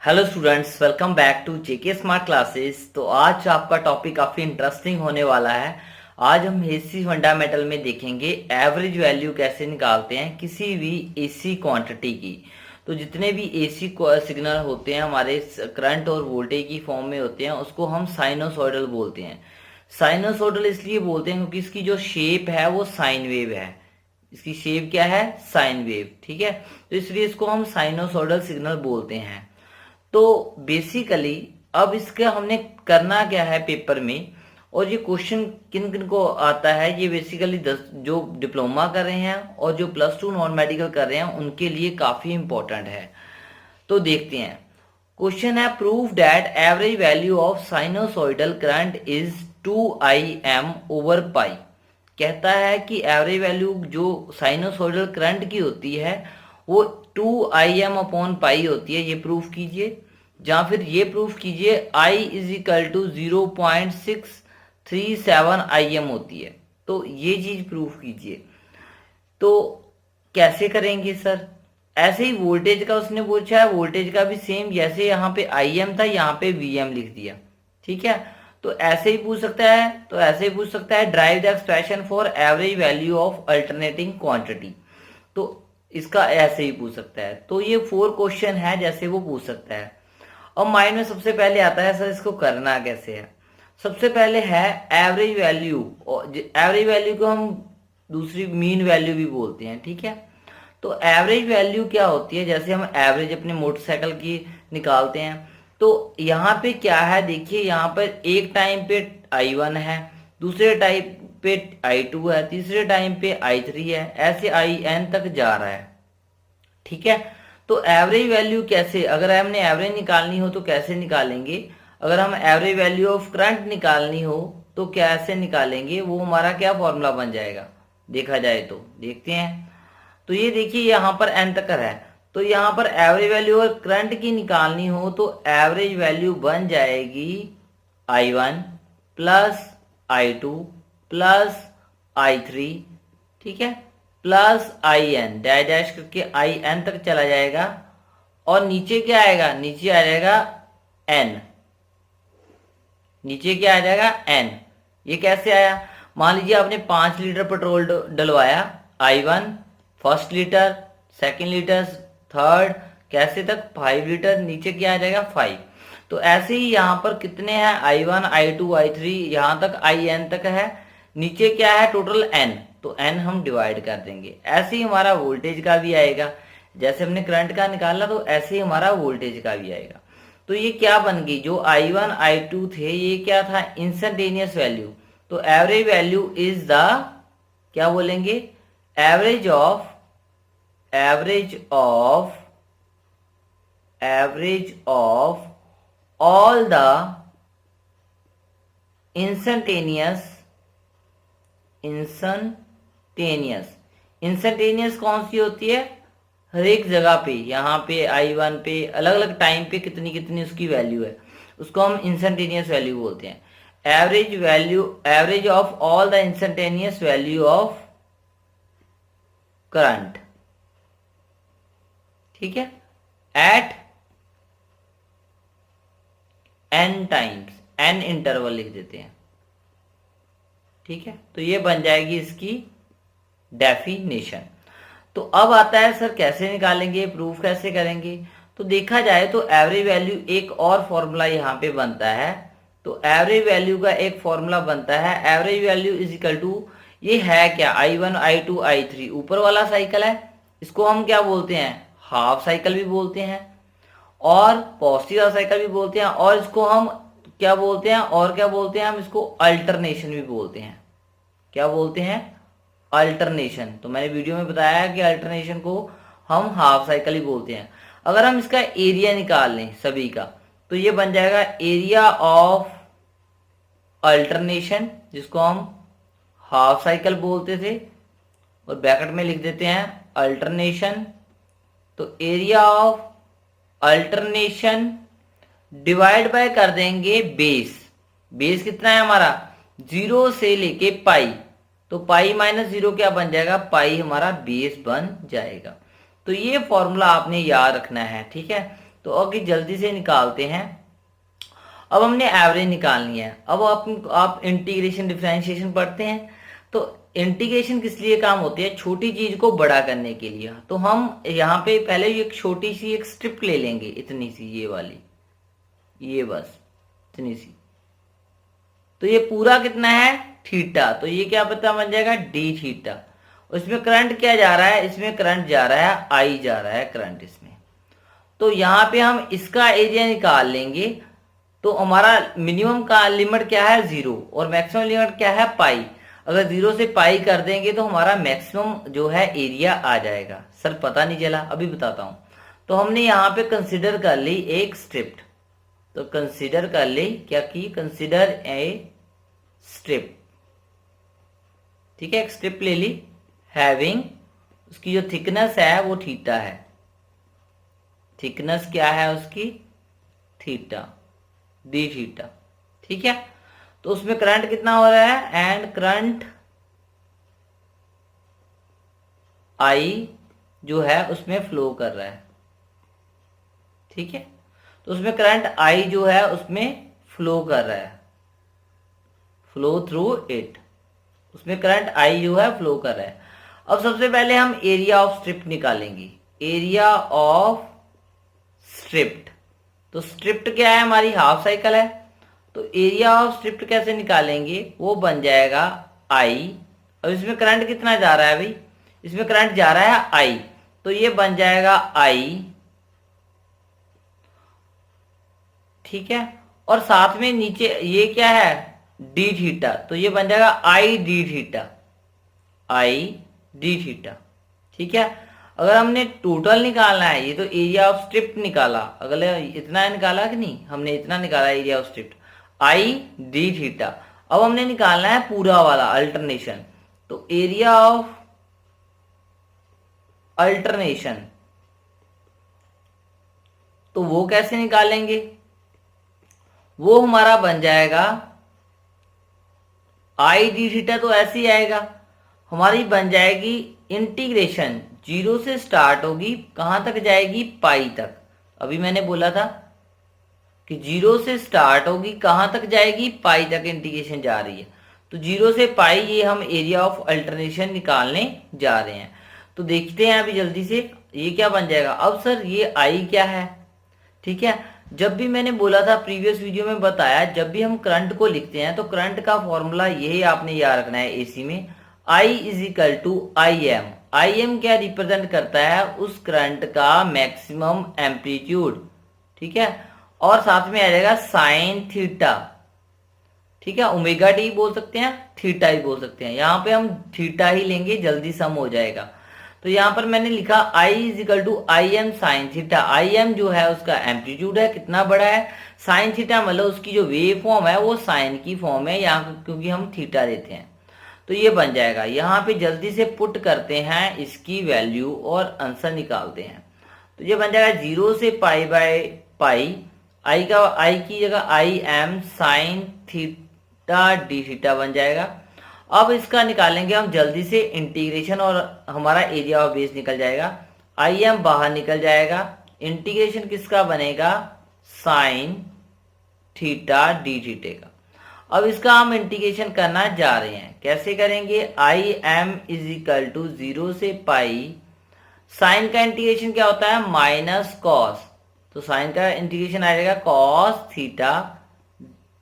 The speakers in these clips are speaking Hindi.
Hello students, welcome back to JK smart classes. तो आज आपका टॉपिक काफ़ी इंटरेस्टिंग होने वाला है। आज हम एसी फंडामेंटल में देखेंगे एवरेज वैल्यू कैसे निकालते हैं किसी भी एसी क्वांटिटी की। तो जितने भी एसी सिग्नल होते हैं हमारे करंट और वोल्टेज की फॉर्म में होते हैं उसको हम साइनोसॉइडल बोलते हैं। साइनोसॉइडल इसलिए बोलते हैं क्योंकि इसकी जो शेप है वो साइन वेव है। इसकी शेप क्या है? Sine wave. ठीक है, तो इसलिए इसको हम साइनोसॉइडल सिग्नल बोलते हैं। तो बेसिकली अब इसका हमने करना क्या है पेपर में, और ये क्वेश्चन किन किन को आता है, ये बेसिकली 10 जो डिप्लोमा कर रहे हैं और जो +2 नॉन मेडिकल कर रहे हैं उनके लिए काफ़ी इंपॉर्टेंट है। तो देखते हैं। क्वेश्चन है, prove that average value of sinusoidal current is 2Im/पाई। कहता है कि एवरेज वैल्यू जो साइनोसॉइडल करंट की होती है वो 2Im/पाई होती है। ये प्रूफ कीजिए, या फिर ये प्रूफ कीजिए I = 0.637 Im होती है। तो ये चीज प्रूफ कीजिए। तो कैसे करेंगे सर? ऐसे ही वोल्टेज का उसने पूछा है, वोल्टेज का भी सेम, जैसे यहाँ पे Im था यहाँ पे Vm लिख दिया। ठीक है, तो ऐसे ही पूछ सकता है, तो ऐसे ही पूछ सकता है drive the expression for average value of alternating quantity. तो इसका ऐसे ही पूछ सकता है। तो ये 4 क्वेश्चन है जैसे वो पूछ सकता है। अब माइंड में सबसे पहले आता है सर इसको करना कैसे है। सबसे पहले है एवरेज वैल्यू। एवरेज वैल्यू को हम दूसरी मीन वैल्यू भी बोलते हैं। ठीक है, तो एवरेज वैल्यू क्या होती है? जैसे हम एवरेज अपने मोटरसाइकिल की निकालते हैं, तो यहाँ पे क्या है देखिए, यहाँ पर एक टाइम पे I1 है, दूसरे टाइम पे I2 है, तीसरे टाइम पे I3 है, ऐसे IN तक जा रहा है। ठीक है, तो एवरेज वैल्यू कैसे, अगर हमने एवरेज निकालनी हो तो कैसे निकालेंगे? अगर हम एवरेज वैल्यू ऑफ करंट निकालनी हो तो कैसे निकालेंगे? वो हमारा क्या फॉर्मूला बन जाएगा देखा जाए तो, देखते हैं। तो ये देखिए यहाँ पर एन तक है, तो यहाँ पर एवरेज वैल्यू और करंट की निकालनी हो तो एवरेज वैल्यू बन जाएगी I1 plus I2 plus I3। ठीक है, प्लस IN डैश डैश करके IN तक चला जाएगा, और नीचे क्या आएगा? नीचे आ जाएगा N। नीचे क्या आ जाएगा? N। ये कैसे आया? मान लीजिए आपने 5 लीटर पेट्रोल डलवाया, I1 first litre, second litre, third, कैसे तक 5 लीटर, नीचे क्या आ जाएगा? 5। तो ऐसे ही यहाँ पर कितने हैं? I1 I2 I3, यहाँ तक IN तक है, नीचे क्या है? Total N। तो N हम डिवाइड कर देंगे। ऐसे ही हमारा वोल्टेज का भी आएगा, जैसे हमने करंट का निकाला तो ऐसे ही हमारा वोल्टेज का भी आएगा। तो ये क्या बन गई? जो I1 I2 थे ये क्या था? Instantaneous value. तो एवरेज वैल्यू इज द, क्या बोलेंगे? Average of all the instantaneous कौन सी होती है? हर एक जगह पे, यहाँ पे I1 पे अलग अलग टाइम पे कितनी कितनी उसकी वैल्यू है, उसको हम इंस्टेंटेनियस वैल्यू बोलते हैं। Average of all the instantaneous value of current. ठीक है, at n times, n interval लिख देते हैं। ठीक है, तो ये बन जाएगी इसकी डेफिनेशन। तो अब आता है सर कैसे निकालेंगे, प्रूफ कैसे करेंगे? तो देखा जाए तो एवरेज वैल्यू एक और फॉर्मूला यहाँ पे बनता है। तो एवरेज वैल्यू का एक फॉर्मूला बनता है, average value is equal to, ये है क्या? I1 I2 I3 ऊपर वाला साइकिल है, इसको हम क्या बोलते हैं? हाफ साइकिल भी बोलते हैं, और पॉजिटिव साइकिल भी बोलते हैं, और इसको हम क्या बोलते हैं? और क्या बोलते हैं? हम इसको अल्टरनेशन भी बोलते हैं। क्या बोलते हैं? अल्टरनेशन। तो मैंने वीडियो में बताया कि अल्टरनेशन को हम हाफ साइकिल ही बोलते हैं। अगर हम इसका एरिया निकाल लें सभी का, तो ये बन जाएगा एरिया ऑफ अल्टरनेशन, जिसको हम हाफ साइकिल बोलते थे, और ब्रैकेट में लिख देते हैं अल्टरनेशन। तो area of alternation divide by कर देंगे बेस। बेस कितना है हमारा? 0 से लेके पाई, तो पाई माइनस 0 क्या बन जाएगा? पाई हमारा बेस बन जाएगा। तो ये फॉर्मूला आपने याद रखना है। ठीक है, तो तो अभी जल्दी से निकालते हैं। अब हमने एवरेज निकालनी है। अब आप इंटीग्रेशन डिफरेंशिएशन पढ़ते हैं, तो इंटीग्रेशन किस लिए काम होती है? छोटी चीज को बड़ा करने के लिए। तो हम यहाँ पे पहले एक छोटी सी एक स्ट्रिप ले लेंगे, इतनी सी, ये वाली, ये बस इतनी सी। तो ये पूरा कितना है? थीटा। तो ये क्या पता बन जाएगा? D theta. उसमें करंट क्या जा रहा है? इसमें करंट जा रहा है, आई जा रहा है करंट इसमें। तो यहाँ पे हम इसका एरिया निकाल लेंगे। तो हमारा मिनिमम का लिमिट क्या है? 0, और मैक्सिमम लिमिट क्या है? पाई। अगर 0 से पाई कर देंगे तो हमारा मैक्सिमम जो है एरिया आ जाएगा। सर पता नहीं चला, अभी बताता हूं। तो हमने यहाँ पे कंसिडर कर ली एक स्ट्रिप। तो कंसिडर कर ली, क्या की? Consider a strip. ठीक है, एक स्ट्रिप ले ली, हैविंग, उसकी जो थिकनेस है वो थीटा है। थिकनेस क्या है उसकी? Theta, D theta. ठीक है, तो उसमें करंट कितना हो रहा है? एंड करंट आई जो है उसमें फ्लो कर रहा है। ठीक है, तो उसमें करंट आई जो है उसमें फ्लो कर रहा है, फ्लो थ्रू इट। उसमें करंट आई जो है फ्लो कर रहा है। अब सबसे पहले हम एरिया ऑफ स्ट्रिप निकालेंगे। एरिया ऑफ स्ट्रिप्ट, तो स्ट्रिप्ट क्या है? हमारी हाफ साइकिल है। तो एरिया ऑफ स्ट्रिप्ट कैसे निकालेंगे? वो बन जाएगा आई। अब इसमें करंट कितना जा रहा है भाई? इसमें करंट जा रहा है आई, तो ये बन जाएगा आई। ठीक है, और साथ में नीचे ये क्या है? D theta. तो ये बन जाएगा I D theta, I D theta. ठीक है, अगर हमने टोटल निकालना है, ये तो एरिया ऑफ स्ट्रिप निकाला, अगर इतना निकाला कि नहीं? हमने इतना निकाला area of strip, I D theta. अब हमने निकालना है पूरा वाला अल्टरनेशन। तो एरिया ऑफ अल्टरनेशन, तो वो कैसे निकालेंगे? वो हमारा बन जाएगा आई डी थीटा। तो ऐसे ही आएगा, हमारी बन जाएगी इंटीग्रेशन, 0 से स्टार्ट होगी, कहां तक जाएगी? पाई तक। अभी मैंने बोला था कि 0 से स्टार्ट होगी, कहां तक जाएगी? पाई तक इंटीग्रेशन जा रही है। तो 0 से पाई, ये हम एरिया ऑफ अल्टरनेशन निकालने जा रहे हैं। तो देखते हैं अभी जल्दी से, ये क्या बन जाएगा? अब सर ये आई क्या है? ठीक है, जब भी मैंने बोला था, प्रीवियस वीडियो में बताया, जब भी हम करंट को लिखते हैं तो करंट का फॉर्मूला यही आपने याद रखना है एसी में, I is equal to I M. I M क्या रिप्रेजेंट करता है? उस करंट का मैक्सिमम एम्पलीट्यूड। ठीक है, और साथ में आ जाएगा साइन थीटा। ठीक है, ओमेगा टी बोल सकते हैं, थीटा ही बोल सकते हैं। यहाँ पे हम थीटा ही लेंगे, जल्दी सम हो जाएगा। तो यहाँ पर मैंने लिखा I is equal to I M sine theta. I M जो है उसका एम्पलीट्यूड है, कितना बड़ा है? साइन थीटा, मतलब उसकी जो वेव फॉर्म है वो साइन की फॉर्म है यहाँ, क्योंकि हम थीटा देते हैं। तो ये बन जाएगा। यहाँ पे जल्दी से पुट करते हैं इसकी वैल्यू और आंसर निकालते हैं। तो ये बन जाएगा 0 से पाई बाय पाई, आई का आई की जगह आई M sine theta D theta बन जाएगा। अब इसका निकालेंगे हम जल्दी से इंटीग्रेशन, और हमारा एरिया ऑफ बेस निकल जाएगा। आई एम बाहर निकल जाएगा, इंटीग्रेशन किसका बनेगा? साइन थीटा डी थीटे का। अब इसका हम इंटीग्रेशन करना जा रहे हैं। कैसे करेंगे? I M is equal to 0 से पाई, साइन का इंटीग्रेशन क्या होता है? Minus cos. तो साइन का इंटीग्रेशन आ जाएगा कॉस थीटा।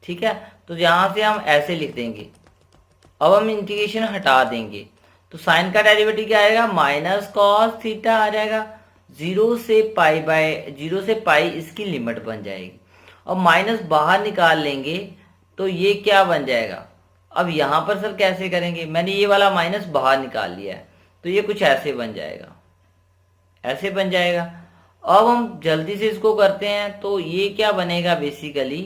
ठीक है, तो यहां से हम ऐसे लिख देंगे। अब हम इंटीग्रेशन हटा देंगे, तो साइन का डेरिवेटिव क्या आएगा? माइनस कॉस थीटा आ जाएगा। 0 से पाई इसकी लिमिट बन जाएगी। अब माइनस बाहर निकाल लेंगे तो ये क्या बन जाएगा? अब यहां पर सर कैसे करेंगे? मैंने ये वाला माइनस बाहर निकाल लिया है, तो ये कुछ ऐसे बन जाएगा, ऐसे बन जाएगा। अब हम जल्दी से इसको करते हैं, तो ये क्या बनेगा बेसिकली?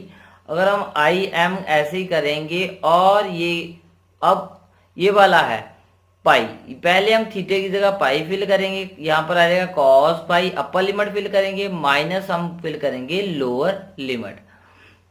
अगर हम आई एम ऐसे ही करेंगे, और ये अब ये वाला है पाई, पहले हम थीटे की जगह पाई फिल करेंगे, यहाँ पर आ जाएगा cos pi, upper limit fill करेंगे, माइनस हम फिल करेंगे लोअर लिमिट।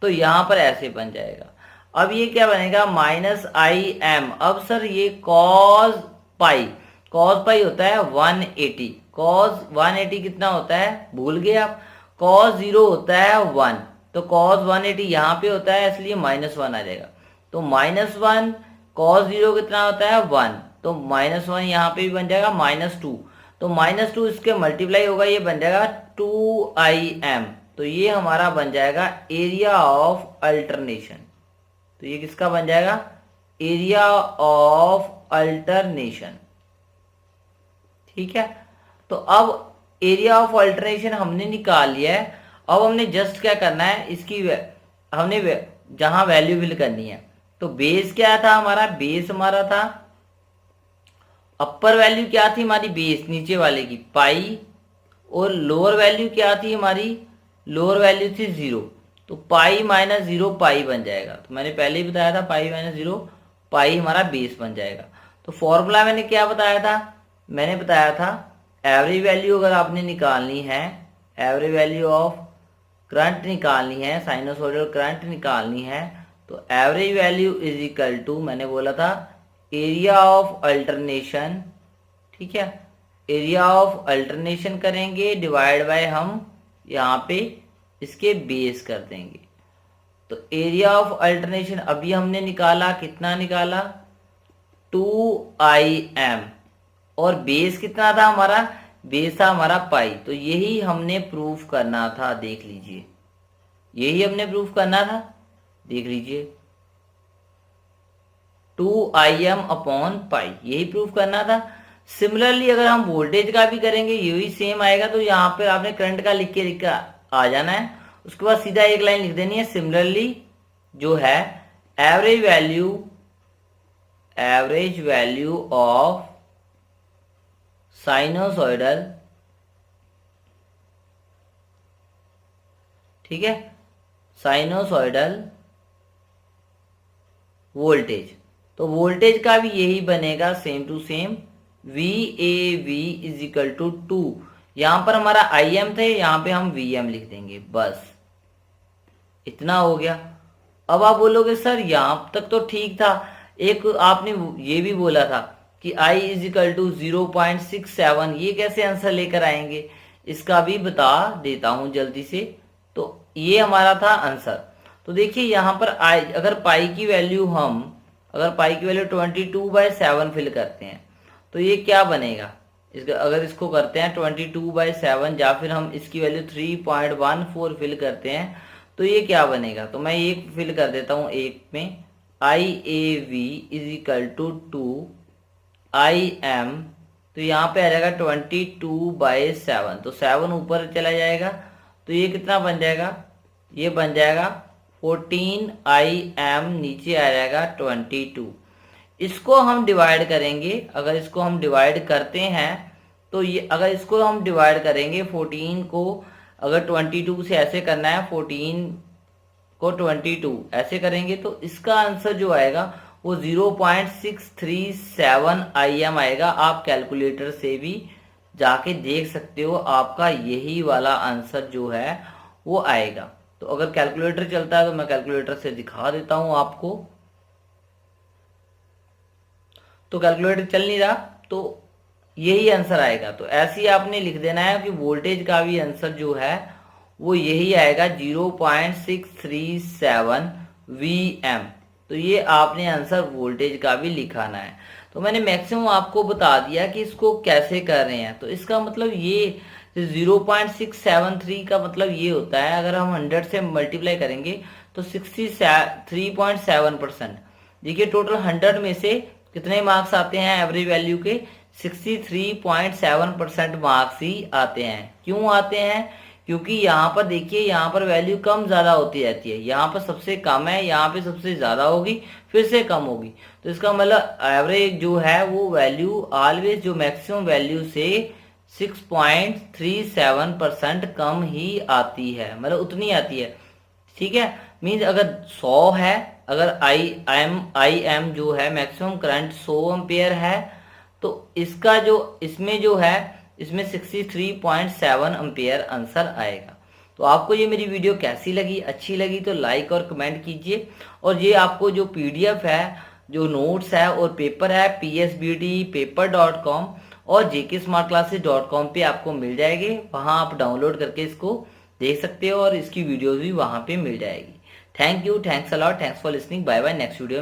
तो यहाँ पर ऐसे बन जाएगा। अब ये क्या बनेगा? Minus I am. अब सर ये कॉस पाई होता है 180। कॉस 180 कितना होता है? भूल गए आप? cos 0 होता है 1, तो cos 180 यहाँ पे होता है इसलिए -1 आ जाएगा। तो -1 cos 0 कितना होता है 1, तो -1 यहाँ पे भी बन जाएगा -2, तो -2 इसके मल्टीप्लाई होगा, ये बन जाएगा 2im। तो ये हमारा बन जाएगा एरिया ऑफ अल्टरनेशन। तो ये किसका बन जाएगा, एरिया ऑफ अल्टरनेशन। ठीक है, तो अब एरिया ऑफ अल्टरनेशन हमने निकाल लिया है। अब हमने जस्ट क्या करना है, इसकी हमने जहां वैल्यू फिल करनी है। तो बेस क्या था हमारा, बेस हमारा था, अपर वैल्यू क्या थी हमारी बेस नीचे वाले की पाई, और लोअर वैल्यू क्या थी हमारी, लोअर वैल्यू थी 0। तो पाई -0 पाई बन जाएगा। तो मैंने पहले ही बताया था पाई -0 पाई हमारा बेस बन जाएगा। तो फॉर्मूला मैंने क्या बताया था, मैंने बताया था एवरेज वैल्यू अगर आपने निकालनी है, एवरेज वैल्यू ऑफ करंट निकालनी है, साइनोसॉइडल करंट निकालनी है, तो average value is equal to, मैंने बोला था एरिया ऑफ अल्टरनेशन। ठीक है, एरिया ऑफ अल्टरनेशन करेंगे डिवाइड बाय हम यहाँ पे इसके बेस कर देंगे। तो एरिया ऑफ अल्टरनेशन अभी हमने निकाला, कितना निकाला 2im, और बेस कितना था हमारा, बेस था हमारा पाई। तो यही हमने प्रूफ करना था, देख लीजिए यही हमने प्रूफ करना था, देख लीजिए 2im अपॉन पाई, यही प्रूफ करना था। सिमिलरली अगर हम वोल्टेज का भी करेंगे यही सेम आएगा। तो यहाँ पे आपने करंट का लिख के आ जाना है, उसके बाद सीधा एक लाइन लिख देनी है, सिमिलरली जो है एवरेज वैल्यू ऑफ साइनोसॉइडल, ठीक है, साइनोसॉइडल वोल्टेज। तो वोल्टेज का भी यही बनेगा same to same, VAV is equal to 2। यहां पर हमारा IM थे, यहां पे हम VM लिख देंगे, बस इतना हो गया। अब आप बोलोगे सर यहां तक तो ठीक था, एक आपने ये भी बोला था कि I इज इक्वल टू 0.67, ये कैसे आंसर लेकर आएंगे, इसका भी बता देता हूं जल्दी से। तो ये हमारा था आंसर। तो देखिए यहाँ पर अगर पाई की वैल्यू 22/7 फिल करते हैं तो ये क्या बनेगा, अगर इसको करते हैं 22/7, या फिर हम इसकी वैल्यू 3.14 फिल करते हैं तो ये क्या बनेगा। तो मैं एक फिल कर देता हूँ, एक में IAV is equal to 2im, तो यहाँ पे आ जाएगा 22/7, तो 7 ऊपर चला जाएगा, तो ये कितना बन जाएगा, ये बन जाएगा 14im, नीचे आ जाएगा 22। इसको हम डिवाइड करेंगे, अगर इसको हम डिवाइड करते हैं तो ये, अगर इसको हम डिवाइड करेंगे 14 को, अगर 22 से ऐसे करना है, 14 को 22 ऐसे करेंगे, तो इसका आंसर जो आएगा वो 0.637 im आएगा। आप कैलकुलेटर से भी जाके देख सकते हो, आपका यही वाला आंसर जो है वो आएगा। तो अगर कैलकुलेटर चलता है तो मैं कैलकुलेटर से दिखा देता हूं आपको। तो कैलकुलेटर चल नहीं रहा, तो यही आंसर आएगा। तो ऐसे ही आपने लिख देना है कि वोल्टेज का भी आंसर जो है वो यही आएगा 0.637 VM। तो ये आपने आंसर वोल्टेज का भी लिखाना है। तो मैंने मैक्सिमम आपको बता दिया कि इसको कैसे कर रहे हैं। तो इसका मतलब ये 0.673 का मतलब ये होता है, अगर हम 100 से मल्टीप्लाई करेंगे तो 63.7%। देखिए टोटल 100 में से कितने मार्क्स आते हैं एवरेज वैल्यू के, 63.7% मार्क्स ही आते हैं। क्यों आते हैं, क्योंकि यहाँ पर देखिए यहाँ पर वैल्यू कम ज्यादा होती रहती है, यहाँ पर सबसे कम है, यहाँ पे सबसे ज्यादा होगी, फिर से कम होगी। तो इसका मतलब एवरेज जो है वो वैल्यू ऑलवेज जो मैक्सिमम वैल्यू से 6.37% कम ही आती है, मतलब उतनी आती है। ठीक है, मीन्स अगर 100 है, अगर आई एम जो है मैक्सिमम करंट 100 एम्पेयर है, तो इसका जो इसमें जो है इसमें 63.7 एम्पेयर आंसर आएगा। तो आपको ये मेरी वीडियो कैसी लगी, अच्छी लगी तो लाइक और कमेंट कीजिए। और ये आपको जो PDF है, जो नोट्स है और पेपर है, psbdpaper.com और jksmartclasses.com पे आपको मिल जाएंगे, वहां आप डाउनलोड करके इसको देख सकते हो और इसकी वीडियोस भी वहां पे मिल जाएगी। Thank you, thanks a lot, thanks for listening, bye bye, next video में